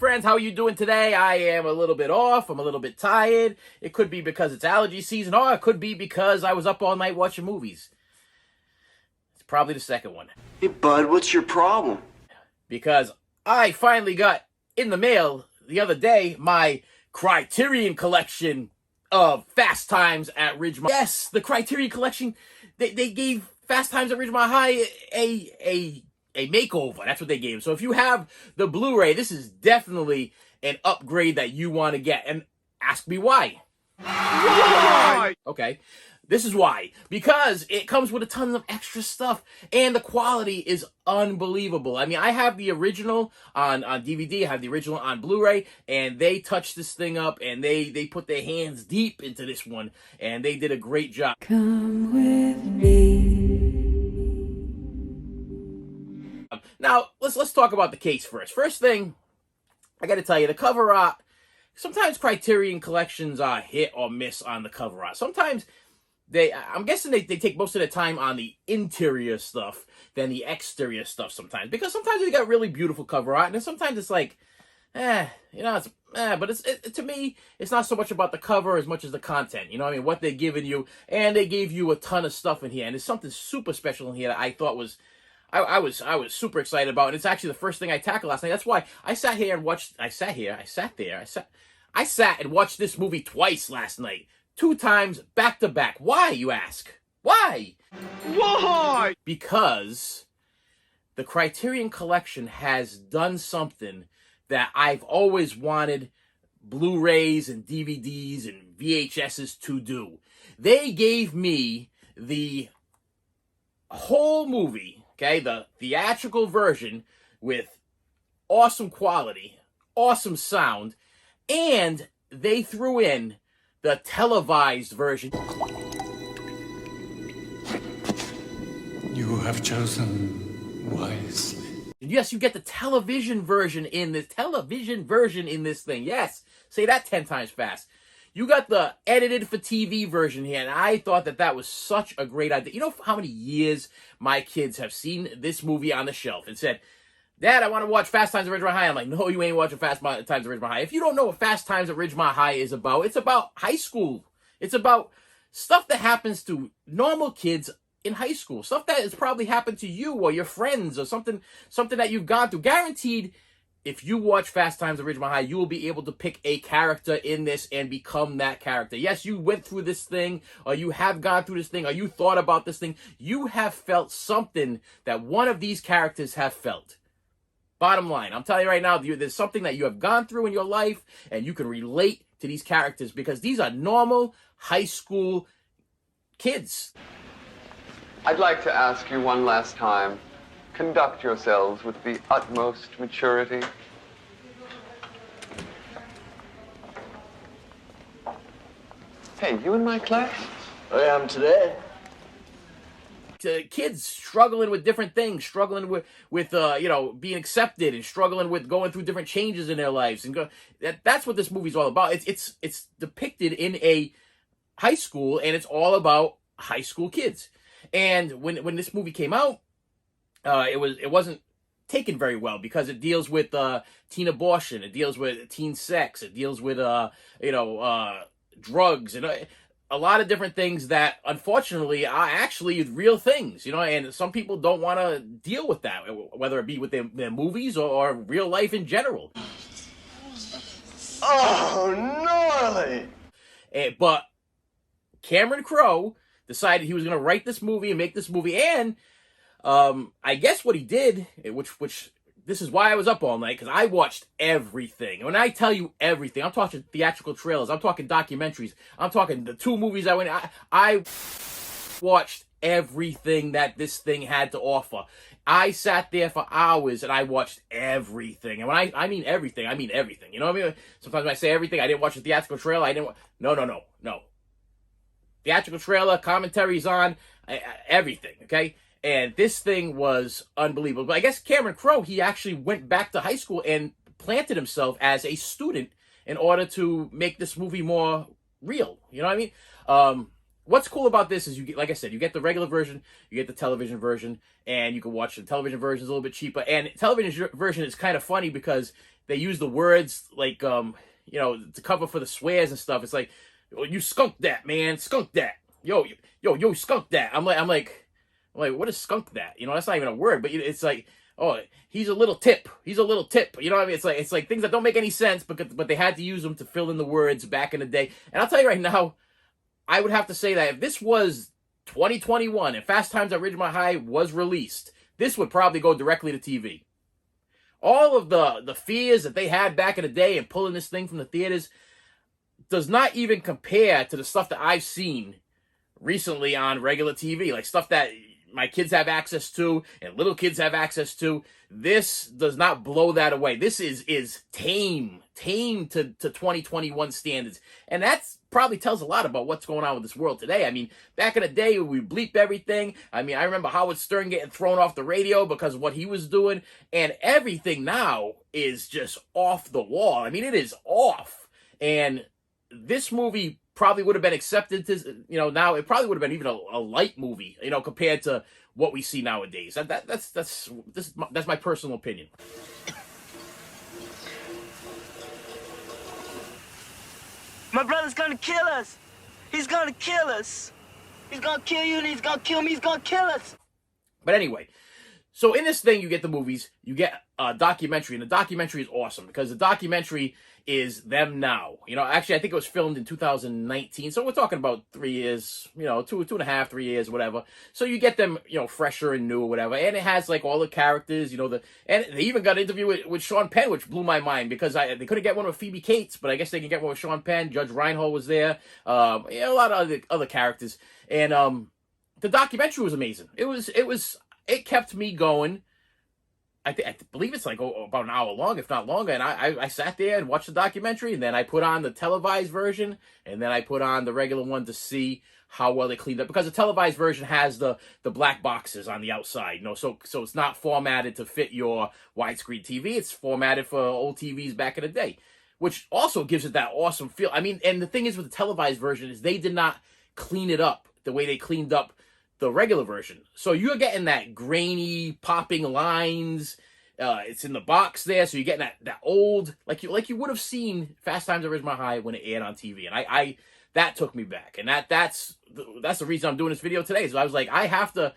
friends, how are you doing today? I am a little bit off. I'm a little bit tired. It could be because it's allergy season, or it could be because I was up all night watching movies. It's probably the second one. Hey, bud, what's your problem? Because I finally got in the mail the other day my Criterion collection of Fast Times at Ridgemont. Yes, the Criterion collection. They gave Fast Times at Ridgemont High a makeover. That's what they gave. So if you have the Blu-ray, this is definitely an upgrade that you want to get. And ask me why. Why? Okay. This is why. Because it comes with a ton of extra stuff. And the quality is unbelievable. I mean, I have the original on DVD. I have the original on Blu-ray. And they touched this thing up. And they put their hands deep into this one. And they did a great job. Come with me. Now, let's talk about the case first. First thing, I got to tell you, the cover art, sometimes Criterion collections are hit or miss on the cover art. Sometimes I'm guessing they take most of their time on the interior stuff than the exterior stuff sometimes. Because sometimes they got really beautiful cover art, and then sometimes it's like, but to me, it's not so much about the cover as much as the content. You know what I mean? What they're giving you, and they gave you a ton of stuff in here, and there's something super special in here that I thought was, I was super excited about, and it's actually the first thing I tackled last night. That's why I sat and watched this movie twice last night. 2 times back to back. Why, you ask? Why? Why? Because the Criterion Collection has done something that I've always wanted Blu-rays and DVDs and VHSs to do. They gave me the whole movie, okay, the theatrical version with awesome quality, awesome sound, and they threw in the televised version. You have chosen wisely. Yes, you get the television version in this thing. Yes, say that 10 times fast. You got the edited for TV version here, and I thought that was such a great idea. You know how many years my kids have seen this movie on the shelf and said, Dad, I want to watch Fast Times at Ridgemont High. I'm like, no, you ain't watching Fast Times at Ridgemont High. If you don't know what Fast Times at Ridgemont High is about, it's about high school. It's about stuff that happens to normal kids in high school. Stuff that has probably happened to you or your friends or something that you've gone through. Guaranteed, if you watch Fast Times at Ridgemont High, you will be able to pick a character in this and become that character. Yes, you went through this thing, or you have gone through this thing, or you thought about this thing. You have felt something that one of these characters have felt. Bottom line, I'm telling you right now, there's something that you have gone through in your life, and you can relate to these characters because these are normal high school kids. I'd like to ask you one last time. Conduct yourselves with the utmost maturity. Hey, you in my class? I am today. Kids struggling with different things, struggling with being accepted, and struggling with going through different changes in their lives, and that's what this movie's all about. It's depicted in a high school, and it's all about high school kids. And when this movie came out, it wasn't taken very well because it deals with teen abortion, it deals with teen sex, it deals with drugs, and a lot of different things that unfortunately are actually real things, and some people don't want to deal with that, whether it be with their movies or real life in general. Oh, gnarly! But Cameron Crowe decided he was going to write this movie and make this movie, and I guess what he did, which this is why I was up all night, because I watched everything. And when I tell you everything, I'm talking theatrical trailers, I'm talking documentaries, I'm talking the 2 movies I watched everything that this thing had to offer. I sat there for hours and I watched everything. And when I mean everything, I mean everything. You know what I mean? Sometimes when I say everything, I didn't watch the theatrical trailer, No. Theatrical trailer, commentaries on, everything, okay? And this thing was unbelievable. But I guess Cameron Crowe, he actually went back to high school and planted himself as a student in order to make this movie more real. You know what I mean? what's cool about this is you get, like I said, you get the regular version, you get the television version, and you can watch the television version is a little bit cheaper. And television version is kind of funny because they use the words like to cover for the swears and stuff. It's like, oh, you skunked that, man, skunk that, yo, skunk that. I'm like, what is skunk that? That's not even a word, but it's like, oh, he's a little tip. He's a little tip. You know what I mean? It's like things that don't make any sense, but they had to use them to fill in the words back in the day. And I'll tell you right now, I would have to say that if this was 2021 and Fast Times at Ridgemont High was released, this would probably go directly to TV. All of the fears that they had back in the day and pulling this thing from the theaters does not even compare to the stuff that I've seen recently on regular TV, like stuff that my kids have access to and little kids have access to. This does not blow that away. This is tame to 2021 standards. And that's probably tells a lot about what's going on with this world today. I mean, back in the day, we bleeped everything. I mean, I remember Howard Stern getting thrown off the radio because of what he was doing. And everything now is just off the wall. I mean, it is off. And this movie probably would have been accepted to, now it probably would have been even a light movie, compared to what we see nowadays. That's my personal opinion. My brother's gonna kill us. He's gonna kill us. He's gonna kill you and he's gonna kill me. He's gonna kill us. But anyway, so in this thing, you get the movies, you get a documentary, and the documentary is awesome because the documentary is them now. Actually, I think it was filmed in 2019, so we're talking about 3 years, 2.5, 3 years, whatever. So you get them, fresher and new or whatever, and it has like all the characters, and they even got an interview with Sean Penn, which blew my mind because they couldn't get one with Phoebe Cates, but I guess they can get one with Sean Penn. Judge Reinhold was there, a lot of other characters, and the documentary was amazing. It kept me going. I believe it's like about an hour long, if not longer. And I sat there and watched the documentary, and then I put on the televised version, and then I put on the regular one to see how well they cleaned up. Because the televised version has the black boxes on the outside, so it's not formatted to fit your widescreen TV. It's formatted for old TVs back in the day, which also gives it that awesome feel. I mean, and the thing is with the televised version is they did not clean it up the way they cleaned up the regular version. So you're getting that grainy, popping lines. It's in the box there, so you're getting that old, like you would have seen Fast Times at Ridgemont High when it aired on TV. And I that took me back. And that's the reason I'm doing this video today. So I was like, I have to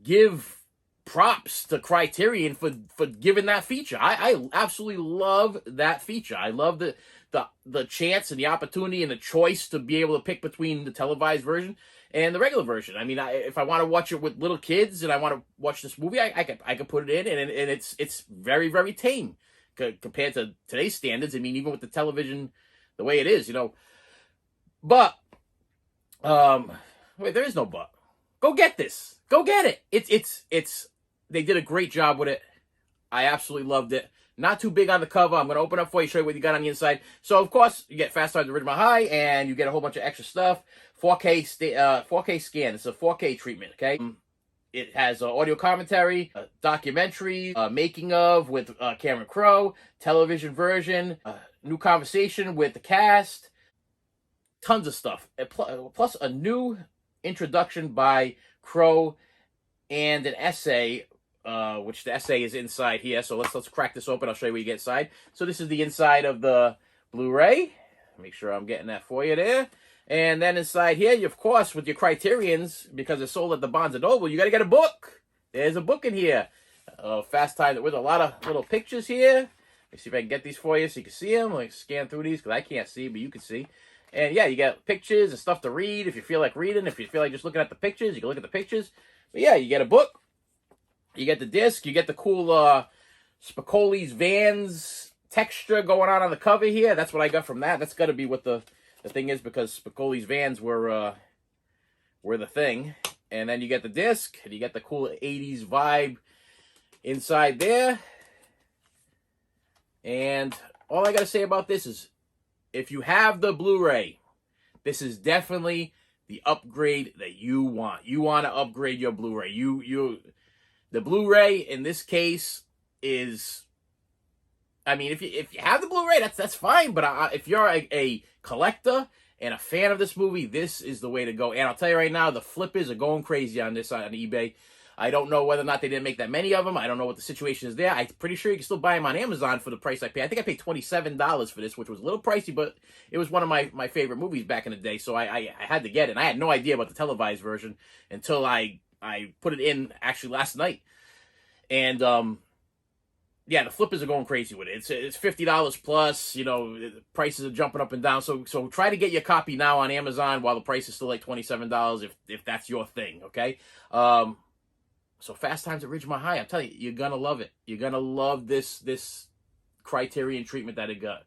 give props to Criterion for giving that feature. I absolutely love that feature. I love the chance and the opportunity and the choice to be able to pick between the televised version and the regular version. I mean, if I want to watch it with little kids and I want to watch this movie, I could put it in, and it's very, very tame compared to today's standards. I mean, even with the television the way it is, But wait, there is no but. Go get this. Go get it. It's they did a great job with it. I absolutely loved it. Not too big on the cover. I'm going to open up for you, show you what you got on the inside. So, of course, you get Fast Times at Ridgemont High, and you get a whole bunch of extra stuff. 4K scan. It's a 4K treatment, okay? It has audio commentary, a documentary, making of with Cameron Crowe, television version, new conversation with the cast, tons of stuff. Plus a new introduction by Crowe and an essay, which the essay is inside here. So let's crack this open. I'll show you what you get inside. So this is the inside of the Blu-ray. Make sure I'm getting that for you there. And then inside here, you, of course, with your Criterions, because it's sold at the Barnes & Noble, you got to get a book. There's a book in here. Fast Time with a lot of little pictures here. Let me see if I can get these for you so you can see them. Like scan through these because I can't see, but you can see. And yeah, you got pictures and stuff to read if you feel like reading. If you feel like just looking at the pictures, you can look at the pictures. But yeah, you get a book. You get the disc. You get the cool Spicoli's Vans texture going on the cover here. That's what I got from that. That's got to be what the thing is, because Spicoli's Vans were the thing. And then you get the disc, and you get the cool 80s vibe inside there. And all I got to say about this is, if you have the Blu-ray, this is definitely the upgrade that you want. You want to upgrade your Blu-ray. The Blu-ray in this case is, I mean, if you have the Blu-ray, that's fine. But if you're a collector and a fan of this movie, this is the way to go. And I'll tell you right now, the flippers are going crazy on this on eBay. I don't know whether or not they didn't make that many of them. I don't know what the situation is there. I'm pretty sure you can still buy them on Amazon for the price I paid. I think I paid $27 for this, which was a little pricey, but it was one of my favorite movies back in the day, so I had to get it. And I had no idea about the televised version until I put it in actually last night. And yeah, the flippers are going crazy with it. It's $50 plus. You know, the prices are jumping up and down. So try to get your copy now on Amazon while the price is still like $27 if that's your thing. Okay. So Fast Times at Ridgemont High, I'm telling you, you're gonna love it. You're gonna love this Criterion treatment that it got.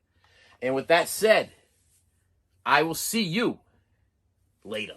And with that said, I will see you later.